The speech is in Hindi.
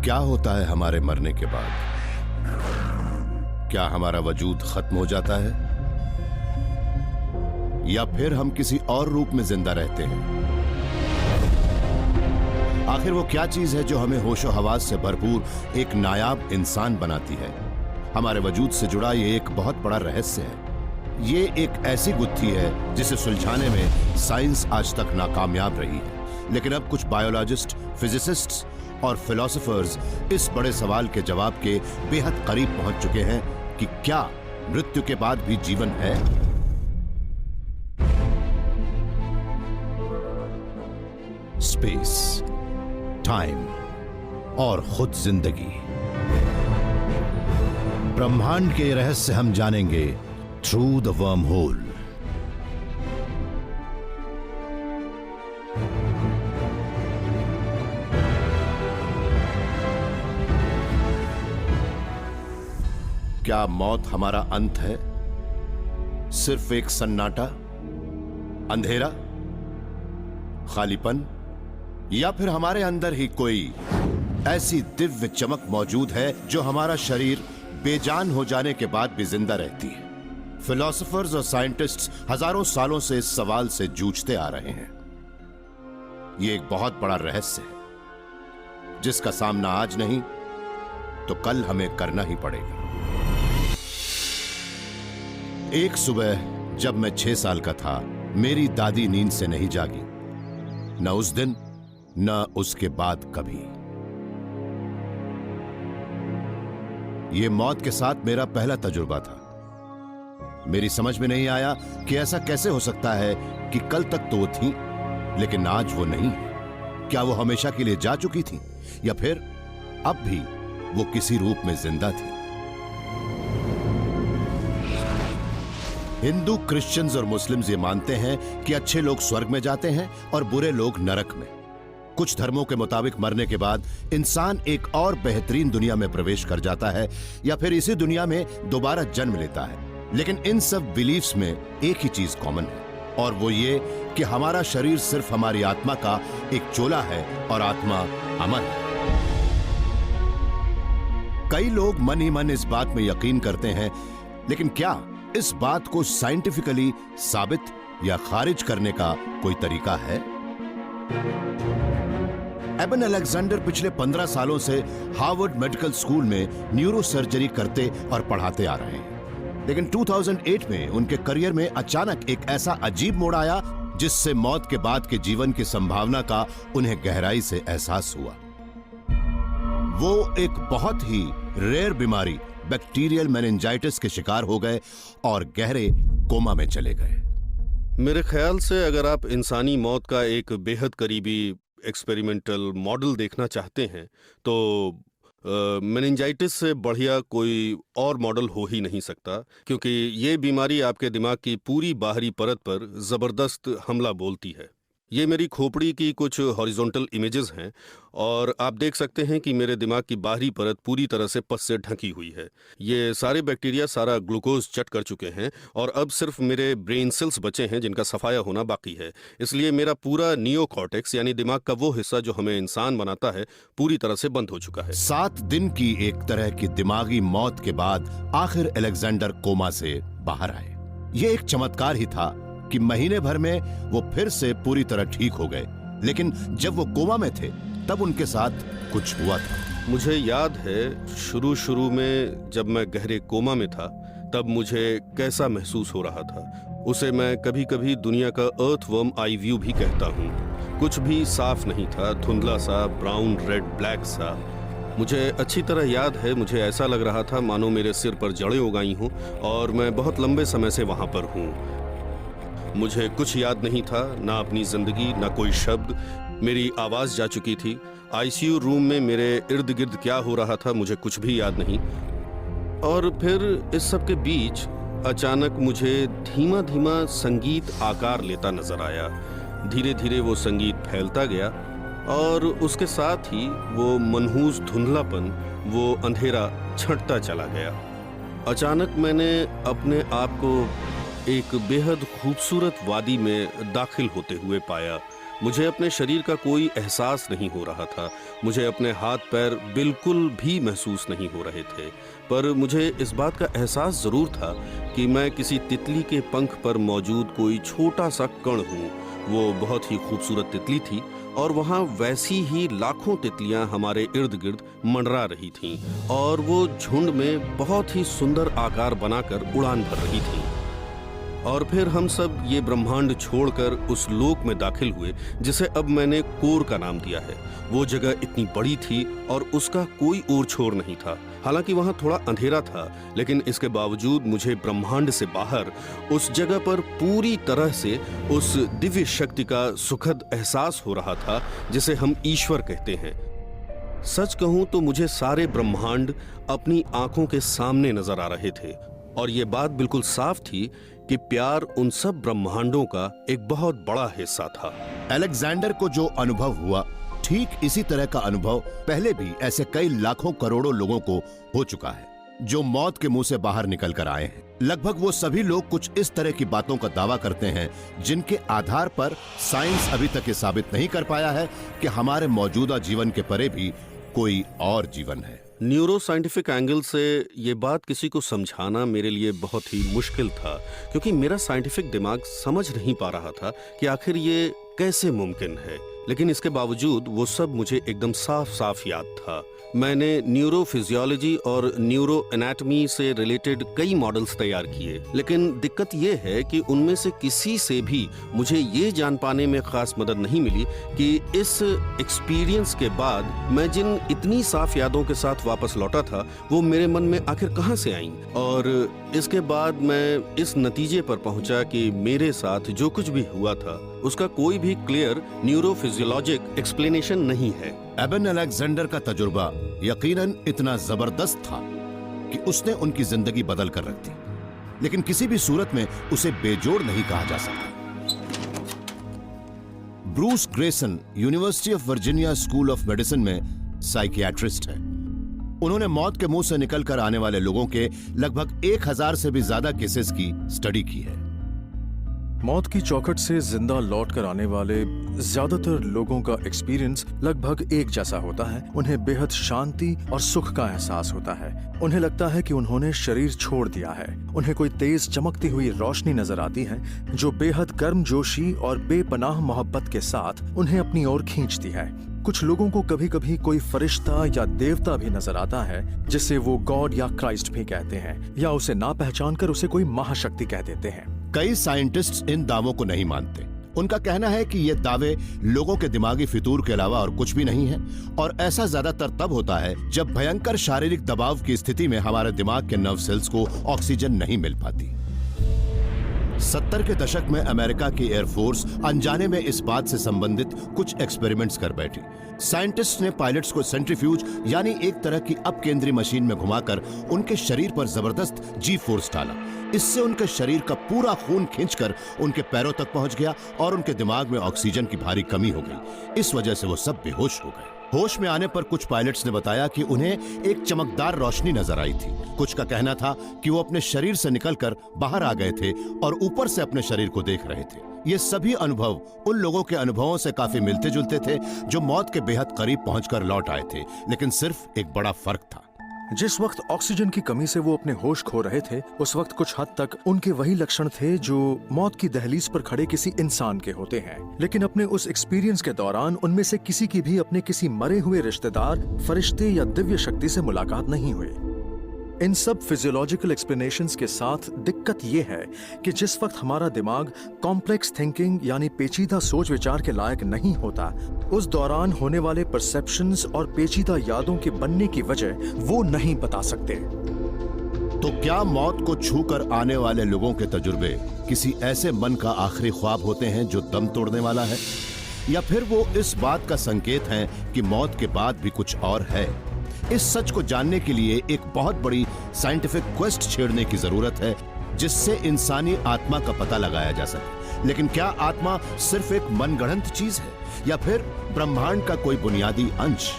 क्या होता है हमारे मरने के बाद? क्या हमारा वजूद खत्म हो जाता है या फिर हम किसी और रूप में जिंदा रहते हैं? आखिर वो क्या चीज है जो हमें होशो हवास से भरपूर एक नायाब इंसान बनाती है? हमारे वजूद से जुड़ा ये एक बहुत बड़ा रहस्य है। ये एक ऐसी गुत्थी है जिसे सुलझाने में साइंस आज तक नाकामयाब रही है। लेकिन अब कुछ बायोलॉजिस्ट, फिजिसिस्ट्स और फिलोसोफर्स इस बड़े सवाल के जवाब के बेहद करीब पहुंच चुके हैं कि क्या मृत्यु के बाद भी जीवन है? स्पेस, टाइम और खुद जिंदगी, ब्रह्मांड के रहस्य हम जानेंगे थ्रू द वर्म होल। क्या मौत हमारा अंत है? सिर्फ एक सन्नाटा, अंधेरा, खालीपन, या फिर हमारे अंदर ही कोई ऐसी दिव्य चमक मौजूद है जो हमारा शरीर बेजान हो जाने के बाद भी जिंदा रहती है? फिलोसोफर्स और साइंटिस्ट्स हजारों सालों से इस सवाल से जूझते आ रहे हैं। यह एक बहुत बड़ा रहस्य है जिसका सामना आज नहीं तो कल हमें करना ही पड़ेगा। एक सुबह जब मैं 6 साल का था, मेरी दादी नींद से नहीं जागी, न उस दिन न उसके बाद कभी। यह मौत के साथ मेरा पहला तजुर्बा था। मेरी समझ में नहीं आया कि ऐसा कैसे हो सकता है कि कल तक तो वो थी लेकिन आज वो नहीं है। क्या वो हमेशा के लिए जा चुकी थी या फिर अब भी वो किसी रूप में जिंदा थी? हिंदू, क्रिश्चियंस और मुस्लिम्स ये मानते हैं कि अच्छे लोग स्वर्ग में जाते हैं और बुरे लोग नरक में। कुछ धर्मों के मुताबिक मरने के बाद इंसान एक और बेहतरीन दुनिया में प्रवेश कर जाता है या फिर इसी दुनिया में दोबारा जन्म लेता है। लेकिन इन सब बिलीफ्स में एक ही चीज कॉमन है और वो ये कि हमारा शरीर सिर्फ हमारी आत्मा का एक चोला है और आत्मा अमर है। कई लोग मन ही मन इस बात में यकीन करते हैं, लेकिन क्या इस बात को साइंटिफिकली साबित या खारिज करने का कोई तरीका है? एबन अलेक्जेंडर पिछले 15 सालों से हार्वर्ड मेडिकल स्कूल में न्यूरो सर्जरी करते और पढ़ाते आ रहे हैं। लेकिन 2008 में उनके करियर में अचानक एक ऐसा अजीब मोड़ आया जिससे मौत के बाद के जीवन की संभावना का उन्हें गहराई से एहसास हुआ। वो एक बहुत ही रेयर बीमारी बैक्टीरियल मेनिंजाइटिस के शिकार हो गए और गहरे कोमा में चले गए। मेरे ख्याल से अगर आप इंसानी मौत का एक बेहद करीबी एक्सपेरिमेंटल मॉडल देखना चाहते हैं तो मेनिंजाइटिस से बढ़िया कोई और मॉडल हो ही नहीं सकता, क्योंकि ये बीमारी आपके दिमाग की पूरी बाहरी परत पर जबरदस्त हमला बोलती है। ये मेरी खोपड़ी की कुछ हॉरिजॉन्टल इमेजेस हैं और आप देख सकते हैं कि मेरे दिमाग की बाहरी परत पूरी तरह से पस से ढकी हुई है। ये सारे बैक्टीरिया सारा ग्लूकोज चट कर चुके हैं और अब सिर्फ मेरे ब्रेन सेल्स बचे हैं जिनका सफाया होना बाकी है। इसलिए मेरा पूरा नियोकॉर्टेक्स यानी दिमाग का वो हिस्सा जो हमें इंसान बनाता है पूरी तरह से बंद हो चुका है। 7 दिन की एक तरह की दिमागी मौत के बाद आखिर अलेक्जेंडर कोमा से बाहर आए। ये एक चमत्कार ही था कि महीने भर में वो फिर से पूरी तरह ठीक हो गए। लेकिन जब वो कोमा में थे तब उनके साथ कुछ हुआ था। मुझे याद है शुरू में जब मैं गहरे कोमा में था तब मुझे कैसा महसूस हो रहा था। उसे मैं कभी कभी दुनिया का अर्थवर्म आई व्यू भी कहता हूँ। कुछ भी साफ नहीं था, धुंधला सा, ब्राउन रेड ब्लैक सा। मुझे अच्छी तरह याद है, मुझे ऐसा लग रहा था मानो मेरे सिर पर जड़ें उगाई हों और मैं बहुत लंबे समय से वहां पर हूँ। मुझे कुछ याद नहीं था, ना अपनी जिंदगी, ना कोई शब्द। मेरी आवाज जा चुकी थी। आईसीयू रूम में मेरे इर्द गिर्द क्या हो रहा था मुझे कुछ भी याद नहीं। और फिर इस सब के बीच अचानक मुझे धीमा धीमा संगीत आकार लेता नजर आया। धीरे धीरे वो संगीत फैलता गया और उसके साथ ही वो मनहूस धुंधलापन, वो अंधेरा छंटता चला गया। अचानक मैंने अपने आप को एक बेहद खूबसूरत वादी में दाखिल होते हुए पाया, मुझे अपने शरीर का कोई एहसास नहीं हो रहा था। मुझे अपने हाथ पैर बिल्कुल भी महसूस नहीं हो रहे थे, पर मुझे इस बात का एहसास ज़रूर था कि मैं किसी तितली के पंख पर मौजूद कोई छोटा सा कण हूँ। वो बहुत ही खूबसूरत तितली थी और वहाँ वैसी ही लाखों तितलियाँ हमारे इर्द गिर्द मंडरा रही थीं और वो झुंड में बहुत ही सुंदर आकार बनाकर उड़ान भर रही थीं। और फिर हम सब ये ब्रह्मांड छोड़कर उस लोक में दाखिल हुए जिसे अब मैंने कोर का नाम दिया है। वो जगह इतनी बड़ी थी और उसका कोई ओर छोर नहीं था। हालांकि वहां थोड़ा अंधेरा था, लेकिन इसके बावजूद मुझे ब्रह्मांड से बाहर उस जगह पर पूरी तरह से उस दिव्य शक्ति का सुखद एहसास हो रहा था जिसे हम ईश्वर कहते हैं। सच कहूं तो मुझे सारे ब्रह्मांड अपनी आंखों के सामने नजर आ रहे थे और ये बात बिल्कुल साफ थी कि प्यार उन सब ब्रह्मांडों का एक बहुत बड़ा हिस्सा था। अलेक्जेंडर को जो अनुभव हुआ, ठीक इसी तरह का अनुभव पहले भी ऐसे कई लाखों करोड़ों लोगों को हो चुका है जो मौत के मुंह से बाहर निकल कर आए हैं। लगभग वो सभी लोग कुछ इस तरह की बातों का दावा करते हैं जिनके आधार पर साइंस अभी तक ये साबित नहीं कर पाया है कि हमारे मौजूदा जीवन के परे भी कोई और जीवन है। न्यूरो साइंटिफिक एंगल से ये बात किसी को समझाना मेरे लिए बहुत ही मुश्किल था, क्योंकि मेरा साइंटिफिक दिमाग समझ नहीं पा रहा था कि आखिर ये कैसे मुमकिन है। लेकिन इसके बावजूद वो सब मुझे एकदम साफ साफ याद था। मैंने न्यूरो फिजियोलॉजी और न्यूरो एनाटॉमी से रिलेटेड कई मॉडल्स तैयार किए, लेकिन दिक्कत ये है कि उनमें से किसी से भी मुझे ये जान पाने में खास मदद नहीं मिली कि इस एक्सपीरियंस के बाद मैं जिन इतनी साफ यादों के साथ वापस लौटा था वो मेरे मन में आखिर कहाँ से आईं। और इसके बाद मैं इस नतीजे पर पहुंचा कि मेरे साथ जो कुछ भी हुआ था उसका कोई भी क्लियर न्यूरो फिजियोलॉजिक एक्सप्लेनेशन नहीं है। एबन अलेक्जेंडर का तजुर्बा यकीनन इतना जबरदस्त था कि उसने उनकी जिंदगी बदल कर रख दी, लेकिन किसी भी सूरत में उसे बेजोड़ नहीं कहा जा सकता। Bruce Grayson university of Virginia school of medicine में साइकियाट्रिस्ट है। उन्होंने मौत के मुंह से निकलकर आने वाले लोगों के लगभग 1000 से भी ज्यादा केसेस की स्टडी की है। मौत की चौखट से जिंदा लौट कर आने वाले ज्यादातर लोगों का एक्सपीरियंस लगभग एक जैसा होता है। उन्हें बेहद शांति और सुख का एहसास होता है। उन्हें लगता है कि उन्होंने शरीर छोड़ दिया है। उन्हें कोई तेज चमकती हुई रोशनी नजर आती है जो बेहद गर्मजोशी और बेपनाह मोहब्बत के साथ उन्हें अपनी ओर खींचती है। कुछ लोगों को कभी कभी कोई फरिश्ता या देवता भी नजर आता है जिसे वो गॉड या क्राइस्ट भी कहते हैं, या उसे ना पहचान कर उसे कोई महाशक्ति कह देते हैं। कई साइंटिस्ट्स इन दावों को नहीं मानते। उनका कहना है कि ये दावे लोगों के दिमागी फितूर के अलावा और कुछ भी नहीं है, और ऐसा ज्यादातर तब होता है जब भयंकर शारीरिक दबाव की स्थिति में हमारे दिमाग के नर्व सेल्स को ऑक्सीजन नहीं मिल पाती। 70 के दशक में अमेरिका की एयरफोर्स अनजाने में इस बात से संबंधित कुछ एक्सपेरिमेंट्स कर बैठी। साइंटिस्ट ने पायलट्स को सेंट्रीफ्यूज यानी एक तरह की अपकेंद्री मशीन में घुमाकर उनके शरीर पर जबरदस्त जी फोर्स डाला। इससे उनके शरीर का पूरा खून खींचकर उनके पैरों तक पहुंच गया और उनके दिमाग में ऑक्सीजन की भारी कमी हो गई। इस वजह से वो सब बेहोश हो गए। होश में आने पर कुछ पायलट्स ने बताया कि उन्हें एक चमकदार रोशनी नजर आई थी। कुछ का कहना था कि वो अपने शरीर से निकलकर बाहर आ गए थे और ऊपर से अपने शरीर को देख रहे थे। ये सभी अनुभव उन लोगों के अनुभवों से काफी मिलते जुलते थे जो मौत के बेहद करीब पहुंचकर लौट आए थे, लेकिन सिर्फ एक बड़ा फर्क था। जिस वक्त ऑक्सीजन की कमी से वो अपने होश खो रहे थे, उस वक्त कुछ हद तक उनके वही लक्षण थे जो मौत की दहलीज पर खड़े किसी इंसान के होते हैं। लेकिन अपने उस एक्सपीरियंस के दौरान उनमें से किसी की भी अपने किसी मरे हुए रिश्तेदार, फरिश्ते या दिव्य शक्ति से मुलाकात नहीं हुई। इन सब फिजियोलॉजिकल एक्सप्लेनेशंस के साथ दिक्कत ये है कि जिस वक्त हमारा दिमाग कॉम्प्लेक्स थिंकिंग यानी पेचीदा सोच विचार के लायक नहीं होता, उस दौरान होने वाले परसेप्शंस और पेचीदा यादों के बनने की वजह वो नहीं बता सकते। तो क्या मौत को छूकर आने वाले लोगों के तजुर्बे किसी ऐसे मन का आखिरी ख्वाब होते हैं जो दम तोड़ने वाला है, या फिर वो इस बात का संकेत है कि मौत के बाद भी कुछ और है? इस सच को जानने के लिए एक बहुत बड़ी साइंटिफिक क्वेस्ट छेड़ने की जरूरत है जिससे इंसानी आत्मा का पता लगाया जा सके। लेकिन क्या आत्मा सिर्फ एक मनगढ़ंत चीज है या फिर ब्रह्मांड का कोई बुनियादी अंश?